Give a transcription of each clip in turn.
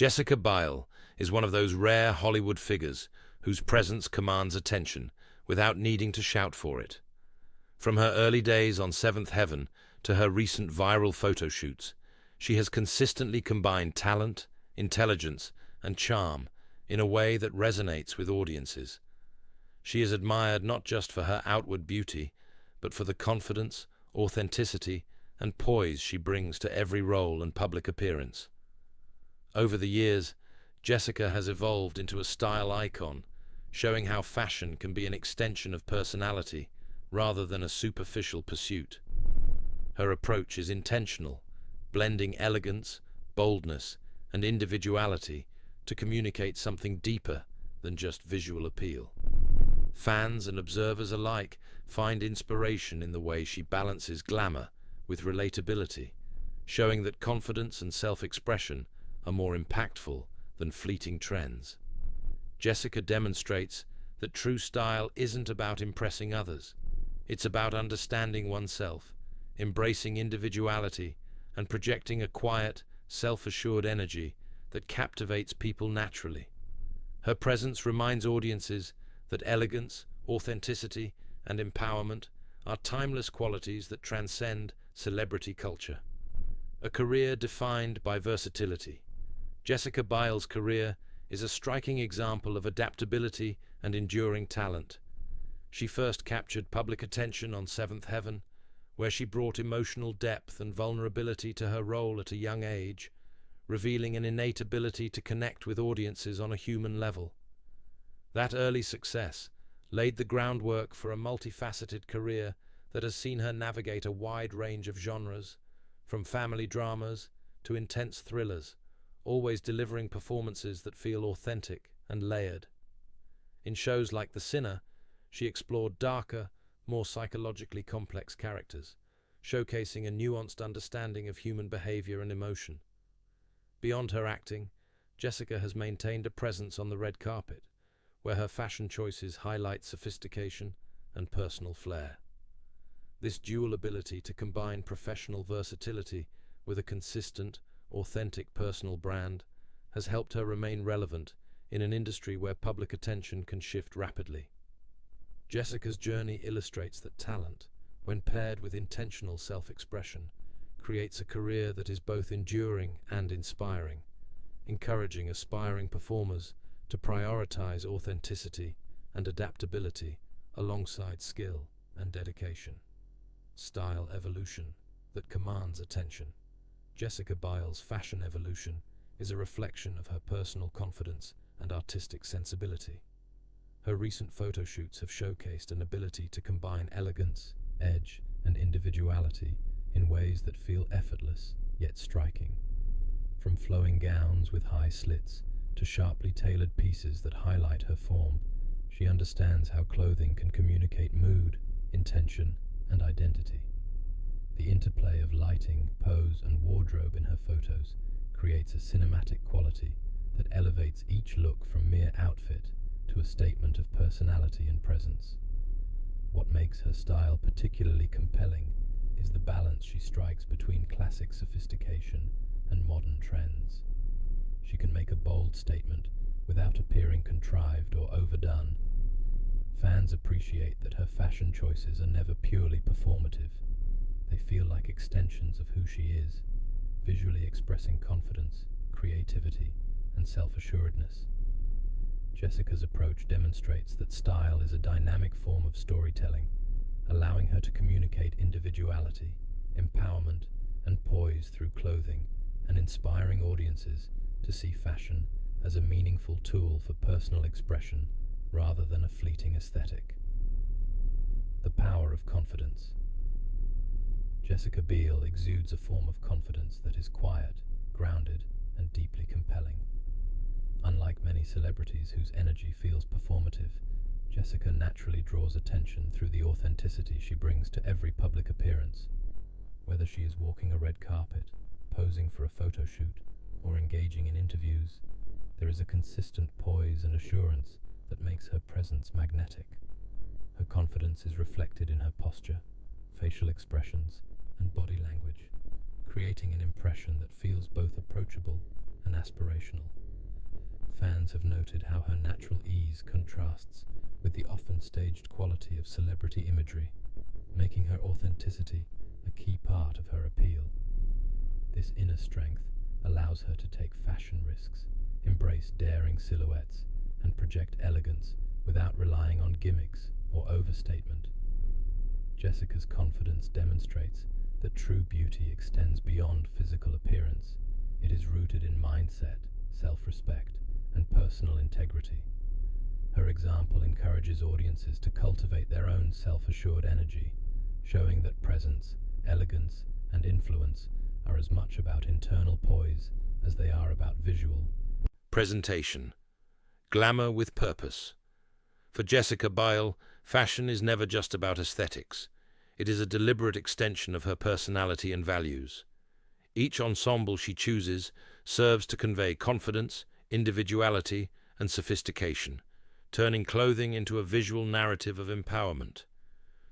Jessica Biel is one of those rare Hollywood figures whose presence commands attention without needing to shout for it. From her early days on Seventh Heaven to her recent viral photo shoots, she has consistently combined talent, intelligence, and charm in a way that resonates with audiences. She is admired not just for her outward beauty, but for the confidence, authenticity, and poise she brings to every role and public appearance. Over the years, Jessica has evolved into a style icon, showing how fashion can be an extension of personality rather than a superficial pursuit. Her approach is intentional, blending elegance, boldness, and individuality to communicate something deeper than just visual appeal. Fans and observers alike find inspiration in the way she balances glamour with relatability, showing that confidence and self-expression are more impactful than fleeting trends. Jessica demonstrates that true style isn't about impressing others. It's about understanding oneself, embracing individuality, and projecting a quiet, self-assured energy that captivates people naturally. Her presence reminds audiences that elegance, authenticity, and empowerment are timeless qualities that transcend celebrity culture. A career defined by versatility. Jessica Biel's career is a striking example of adaptability and enduring talent. She first captured public attention on Seventh Heaven, where she brought emotional depth and vulnerability to her role at a young age, revealing an innate ability to connect with audiences on a human level. That early success laid the groundwork for a multifaceted career that has seen her navigate a wide range of genres, from family dramas to intense thrillers, always delivering performances that feel authentic and layered. In shows like The Sinner, she explored darker, more psychologically complex characters, showcasing a nuanced understanding of human behavior and emotion. Beyond her acting, Jessica has maintained a presence on the red carpet, where her fashion choices highlight sophistication and personal flair. This dual ability to combine professional versatility with a consistent, authentic personal brand has helped her remain relevant in an industry where public attention can shift rapidly. Jessica's journey illustrates that talent, when paired with intentional self-expression, creates a career that is both enduring and inspiring, encouraging aspiring performers to prioritize authenticity and adaptability alongside skill and dedication. Style evolution that commands attention. Jessica Biel's fashion evolution is a reflection of her personal confidence and artistic sensibility. Her recent photo shoots have showcased an ability to combine elegance, edge, and individuality in ways that feel effortless yet striking. From flowing gowns with high slits to sharply tailored pieces that highlight her form, she understands how clothing can communicate mood, intention, and identity. The interplay of lighting, pose, and wardrobe in her photos creates a cinematic quality that elevates each look from mere outfit to a statement of personality and presence. What makes her style particularly compelling is the balance she strikes between classic sophistication and modern trends. She can make a bold statement without appearing contrived or overdone. Fans appreciate that her fashion choices are never purely performative. They feel like extensions of who she is, visually expressing confidence, creativity, and self-assuredness. Jessica's approach demonstrates that style is a dynamic form of storytelling, allowing her to communicate individuality, empowerment, and poise through clothing, and inspiring audiences to see fashion as a meaningful tool for personal expression rather than a fleeting aesthetic. The power of confidence. Jessica Biel exudes a form of confidence that is quiet, grounded, and deeply compelling. Unlike many celebrities whose energy feels performative, Jessica naturally draws attention through the authenticity she brings to every public appearance. Whether she is walking a red carpet, posing for a photo shoot, or engaging in interviews, there is a consistent poise and assurance that makes her presence magnetic. Her confidence is reflected in her posture, facial expressions, and body language, creating an impression that feels both approachable and and aspirational. Fans have noted how her natural ease contrasts with the often staged quality of celebrity imagery, making her authenticity a key part of her appeal. This inner strength allows her to take fashion risks, embrace daring silhouettes, and project elegance without relying on gimmicks or overstatement. Jessica's confidence demonstrates that true beauty extends beyond physical appearance. It is rooted in mindset, self-respect, and personal integrity. Her example encourages audiences to cultivate their own self-assured energy, showing that presence, elegance, and influence are as much about internal poise as they are about visual presentation. Glamour with purpose. For Jessica Biel, fashion is never just about aesthetics. It is a deliberate extension of her personality and values. Each ensemble she chooses serves to convey confidence, individuality, and sophistication, turning clothing into a visual narrative of empowerment.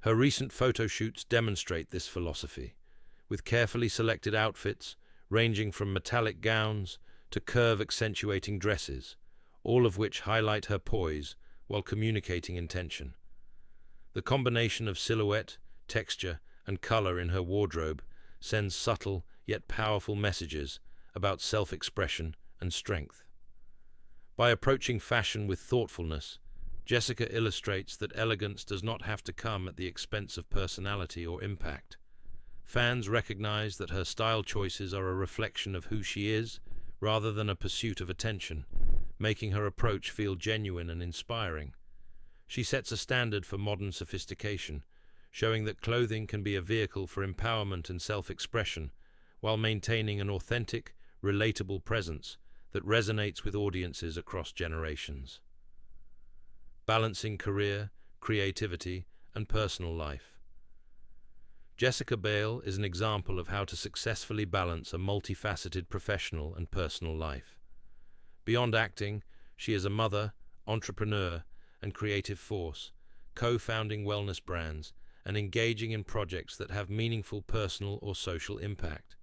Her recent photo shoots demonstrate this philosophy, with carefully selected outfits ranging from metallic gowns to curve-accentuating dresses, all of which highlight her poise while communicating intention. The combination of silhouette, texture, and color in her wardrobe sends subtle yet powerful messages about self-expression and strength. By approaching fashion with thoughtfulness, Jessica illustrates that elegance does not have to come at the expense of personality or impact. Fans recognize that her style choices are a reflection of who she is, rather than a pursuit of attention, making her approach feel genuine and inspiring. She sets a standard for modern sophistication, showing that clothing can be a vehicle for empowerment and self-expression, while maintaining an authentic, relatable presence that resonates with audiences across generations. Balancing career, creativity, and personal life. Jessica Biel is an example of how to successfully balance a multifaceted professional and personal life. Beyond acting, she is a mother, entrepreneur, and creative force, co-founding wellness brands and engaging in projects that have meaningful personal or social impact.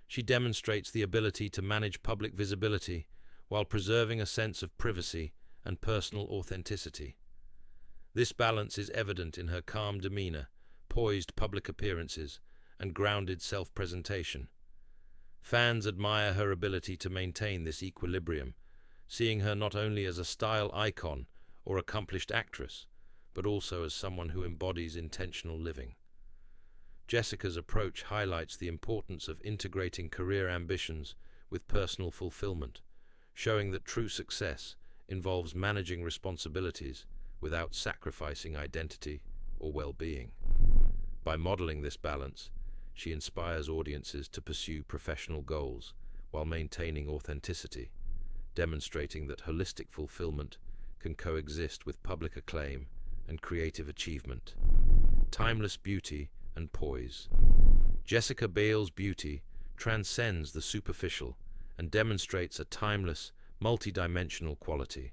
She demonstrates the ability to manage public visibility while preserving a sense of privacy and personal authenticity. This balance is evident in her calm demeanor, poised public appearances, and grounded self-presentation. Fans admire her ability to maintain this equilibrium, seeing her not only as a style icon or accomplished actress, but also as someone who embodies intentional living. Jessica's approach highlights the importance of integrating career ambitions with personal fulfillment, showing that true success involves managing responsibilities without sacrificing identity or well-being. By modeling this balance, she inspires audiences to pursue professional goals while maintaining authenticity, demonstrating that holistic fulfillment can coexist with public acclaim and creative achievement. Timeless beauty and poise. Jessica Biel's beauty transcends the superficial and demonstrates a timeless, multidimensional quality.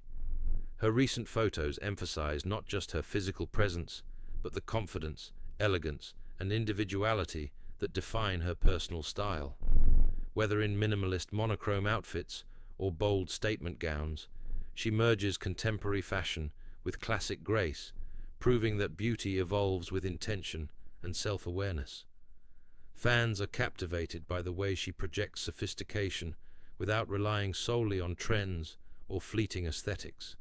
Her recent photos emphasize not just her physical presence, but the confidence, elegance, and individuality that define her personal style. Whether in minimalist monochrome outfits or bold statement gowns, she merges contemporary fashion with classic grace, proving that beauty evolves with intention and self-awareness. Fans are captivated by the way she projects sophistication without relying solely on trends or fleeting aesthetics.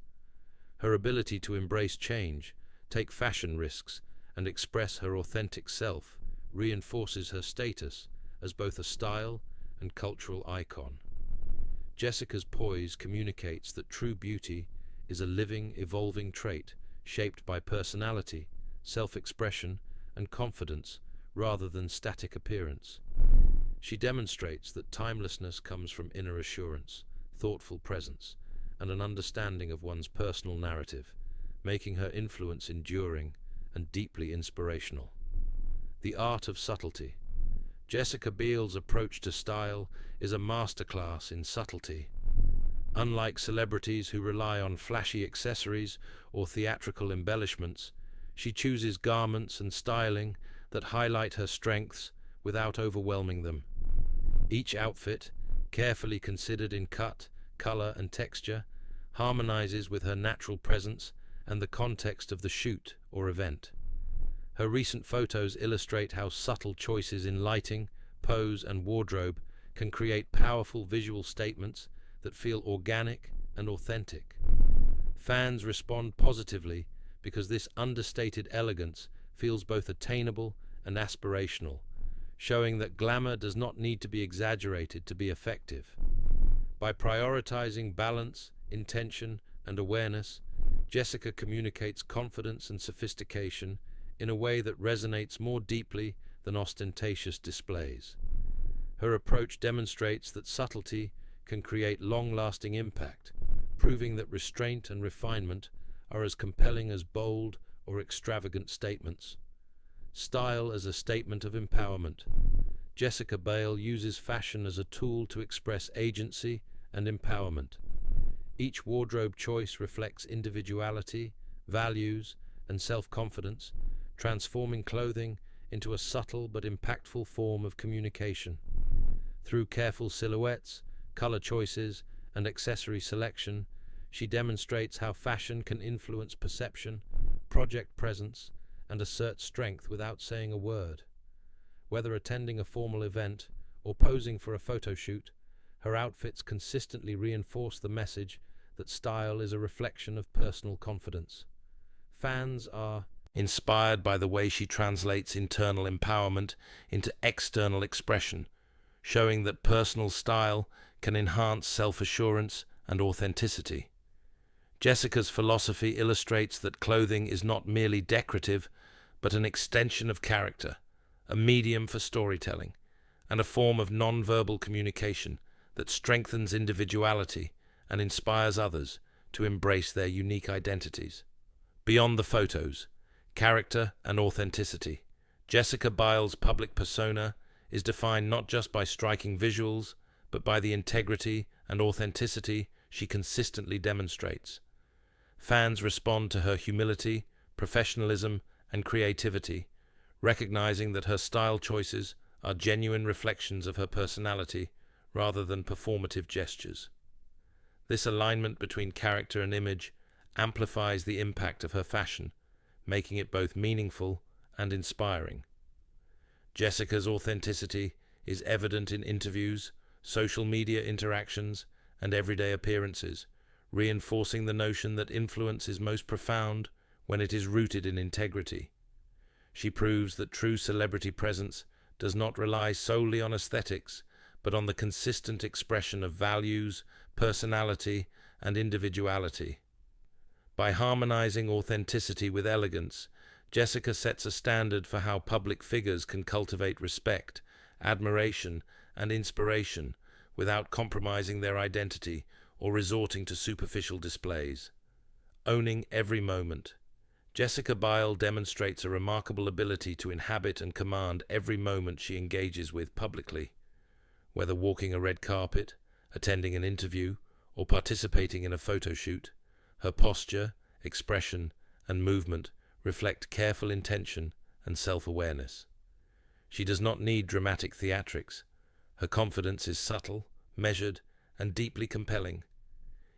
Her ability to embrace change, take fashion risks, and express her authentic self reinforces her status as both a style and cultural icon. Jessica's poise communicates that true beauty is a living, evolving trait shaped by personality, self-expression, and confidence rather than static appearance. She demonstrates that timelessness comes from inner assurance, thoughtful presence, and an understanding of one's personal narrative, making her influence enduring and deeply inspirational. The art of subtlety. Jessica Biel's approach to style is a masterclass in subtlety. Unlike celebrities who rely on flashy accessories or theatrical embellishments, she chooses garments and styling that highlight her strengths without overwhelming them. Each outfit, carefully considered in cut, color, and texture, harmonizes with her natural presence and the context of the shoot or event. Her recent photos illustrate how subtle choices in lighting, pose, and wardrobe can create powerful visual statements that feel organic and authentic. Fans respond positively because this understated elegance feels both attainable and aspirational, showing that glamour does not need to be exaggerated to be effective. By prioritizing balance, intention, and awareness, Jessica communicates confidence and sophistication in a way that resonates more deeply than ostentatious displays. Her approach demonstrates that subtlety can create long-lasting impact, proving that restraint and refinement are as compelling as bold or extravagant statements. Style as a statement of empowerment. Jessica Biel uses fashion as a tool to express agency and empowerment. Each wardrobe choice reflects individuality, values, and self-confidence, transforming clothing into a subtle but impactful form of communication. Through careful silhouettes, color choices, and accessory selection, she demonstrates how fashion can influence perception, project presence, and assert strength without saying a word. Whether attending a formal event or posing for a photo shoot, her outfits consistently reinforce the message that style is a reflection of personal confidence. Fans are inspired by the way she translates internal empowerment into external expression, showing that personal style can enhance self-assurance and authenticity. Jessica's philosophy illustrates that clothing is not merely decorative, but an extension of character, a medium for storytelling, and a form of non-verbal communication that strengthens individuality and inspires others to embrace their unique identities. Beyond the photos, character and authenticity, Jessica Biel's public persona is defined not just by striking visuals, but by the integrity and authenticity she consistently demonstrates. Fans respond to her humility, professionalism, and creativity, recognizing that her style choices are genuine reflections of her personality rather than performative gestures. This alignment between character and image amplifies the impact of her fashion, making it both meaningful and inspiring. Jessica's authenticity is evident in interviews, social media interactions, and everyday appearances, reinforcing the notion that influence is most profound when it is rooted in integrity. She proves that true celebrity presence does not rely solely on aesthetics, but on the consistent expression of values, personality, and individuality. By harmonizing authenticity with elegance, Jessica sets a standard for how public figures can cultivate respect, admiration, and inspiration without compromising their identity or resorting to superficial displays. Owning every moment, Jessica Biel demonstrates a remarkable ability to inhabit and command every moment she engages with publicly. Whether walking a red carpet, attending an interview, or participating in a photo shoot, her posture, expression, and movement reflect careful intention and self-awareness. She does not need dramatic theatrics. Her confidence is subtle, measured, and deeply compelling.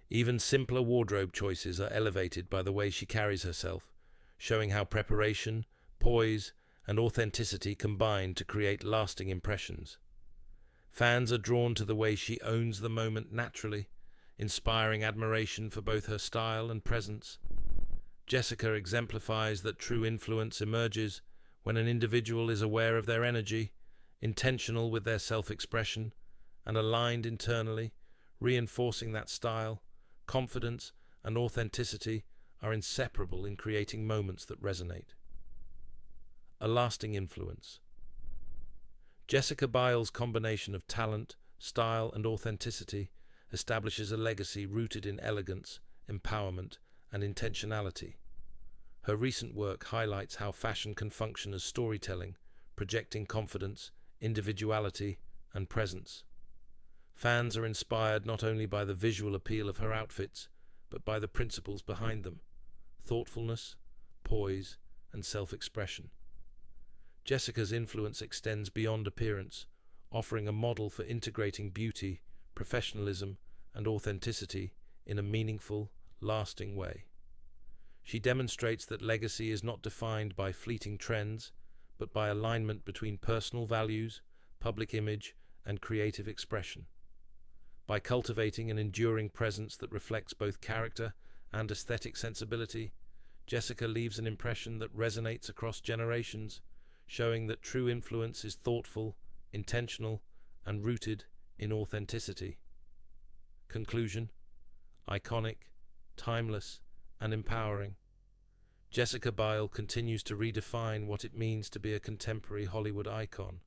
Even simpler wardrobe choices are elevated by the way she carries herself, showing how preparation, poise, and authenticity combine to create lasting impressions. Fans are drawn to the way she owns the moment naturally, inspiring admiration for both her style and presence. Jessica exemplifies that true influence emerges when an individual is aware of their energy, intentional with their self-expression, and aligned internally, reinforcing that style, confidence, and authenticity are inseparable in creating moments that resonate. A lasting influence. Jessica Biel's combination of talent, style, and authenticity establishes a legacy rooted in elegance, empowerment, and intentionality. Her recent work highlights how fashion can function as storytelling, projecting confidence, individuality, and presence. Fans are inspired not only by the visual appeal of her outfits, but by the principles behind them: thoughtfulness, poise, and self-expression. Jessica's influence extends beyond appearance, offering a model for integrating beauty, professionalism, and authenticity in a meaningful, lasting way. She demonstrates that legacy is not defined by fleeting trends, but by alignment between personal values, public image, and creative expression. By cultivating an enduring presence that reflects both character and aesthetic sensibility, Jessica leaves an impression that resonates across generations, showing that true influence is thoughtful, intentional, and rooted in authenticity. Conclusion: iconic, timeless, and empowering. Jessica Biel continues to redefine what it means to be a contemporary Hollywood icon.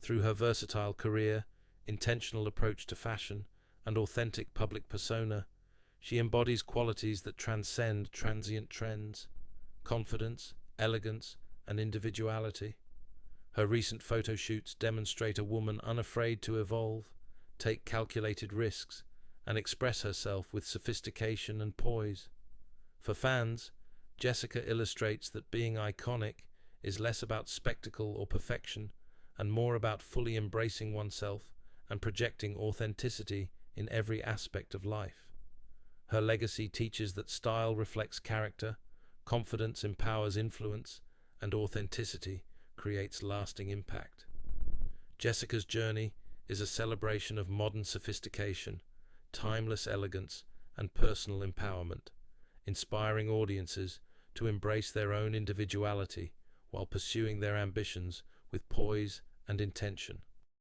Through her versatile career, intentional approach to fashion, and authentic public persona, she embodies qualities that transcend transient trends: confidence, elegance, and individuality. Her recent photo shoots demonstrate a woman unafraid to evolve, take calculated risks, and express herself with sophistication and poise. For fans, Jessica illustrates that being iconic is less about spectacle or perfection and more about fully embracing oneself and projecting authenticity in every aspect of life. Her legacy teaches that style reflects character, confidence empowers influence, and authenticity creates lasting impact. Jessica's journey is a celebration of modern sophistication, timeless elegance, and personal empowerment, inspiring audiences to embrace their own individuality while pursuing their ambitions with poise and intention.